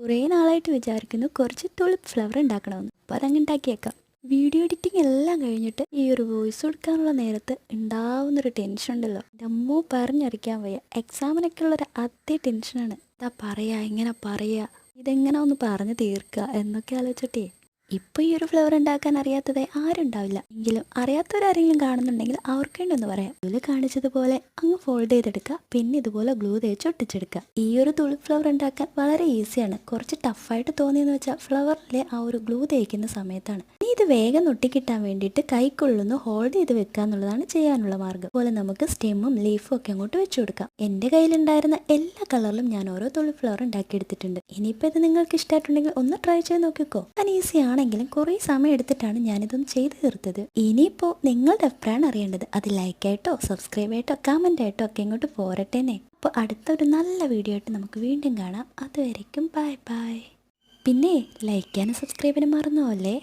കുറേ നാളായിട്ട് വിചാരിക്കുന്നു കുറച്ച് തുളിപ്പ് ഫ്ലവർ ഉണ്ടാക്കണമെന്ന്. അപ്പോൾ അതങ്ങ് ഉണ്ടാക്കിയേക്കാം. വീഡിയോ എഡിറ്റിംഗ് എല്ലാം കഴിഞ്ഞിട്ട് ഈ ഒരു വോയിസ് കൊടുക്കാനുള്ള നേരത്ത് ഉണ്ടാവുന്നൊരു ടെൻഷൻ ഉണ്ടല്ലോ, അമ്മൂ പറഞ്ഞറിയിക്കാൻ വയ്യ. എക്സാമിനൊക്കെ ഉള്ളൊരു അതേ ടെൻഷനാണ്. എന്താ പറയുക, എങ്ങനെ പറയുക, ഇതെങ്ങനെ ഒന്ന് പറഞ്ഞ് തീർക്കുക എന്നൊക്കെ ആലോചിച്ചിട്ടേ. ഇപ്പോൾ ഈ ഒരു ഫ്ലവർ ഉണ്ടാക്കാൻ അറിയാത്തത് ആരുണ്ടാവില്ല. എങ്കിലും അറിയാത്തവരാരെങ്കിലും കാണുന്നുണ്ടെങ്കിൽ അവർക്ക് വേണ്ടി ഒന്ന് പറയാം. ഇതിൽ കാണിച്ചതുപോലെ അങ്ങ് ഫോൾഡ് ചെയ്തെടുക്കുക, പിന്നെ ഇതുപോലെ ഗ്ലൂ തേച്ച് ഒട്ടിച്ചെടുക്കുക. ഈ ഒരു തുളി ഫ്ലവർ ഉണ്ടാക്കാൻ വളരെ ഈസിയാണ്. കുറച്ച് ടഫായിട്ട് തോന്നിയെന്ന് വെച്ചാൽ ഫ്ലവറിലെ ആ ഒരു ഗ്ലൂ തേക്കുന്ന സമയത്താണ്. ഇനി ഇത് വേഗം ഒട്ടിക്കിട്ടാൻ വേണ്ടിയിട്ട് കൈക്കുള്ളൊന്ന് ഹോൾഡ് ചെയ്ത് വെക്കുക എന്നുള്ളതാണ് ചെയ്യാനുള്ള മാർഗ്ഗം. അതുപോലെ നമുക്ക് സ്റ്റെമ്മും ലീഫും ഒക്കെ അങ്ങോട്ട് വെച്ചു കൊടുക്കാം. എൻ്റെ കയ്യിലുണ്ടായിരുന്ന എല്ലാ കളറിലും ഞാൻ ഓരോ തുളി ഫ്ലവർ ഉണ്ടാക്കിയെടുത്തിട്ടുണ്ട്. ഇനിയിപ്പോൾ ഇത് നിങ്ങൾക്ക് ഇഷ്ടമായിട്ടുണ്ടെങ്കിൽ ഒന്ന് ട്രൈ ചെയ്ത് നോക്കിക്കോ. ഞാൻ ഈസി ആണെങ്കിലും കുറേ സമയം എടുത്തിട്ടാണ് ഞാനിതൊന്ന് ചെയ്ത് തീർത്തത്. ഇനിയിപ്പോൾ നിങ്ങളുടെ അഭിപ്രായം അറിയേണ്ടത്. അത് ലൈക്കായിട്ടോ സബ്സ്ക്രൈബ് ആയിട്ടോ കമൻ്റ് ആയിട്ടോ ഒക്കെ ഇങ്ങോട്ട് പോരട്ടേനെ. അപ്പോൾ അടുത്തൊരു നല്ല വീഡിയോ ആയിട്ട് നമുക്ക് വീണ്ടും കാണാം. അതുവരേക്കും ബൈ ബൈ. പിന്നെ ലൈക്ക് ചെയ്യാനും സബ്സ്ക്രൈബ് ചെയ്യാനും മറന്നു പോകല്ലേ.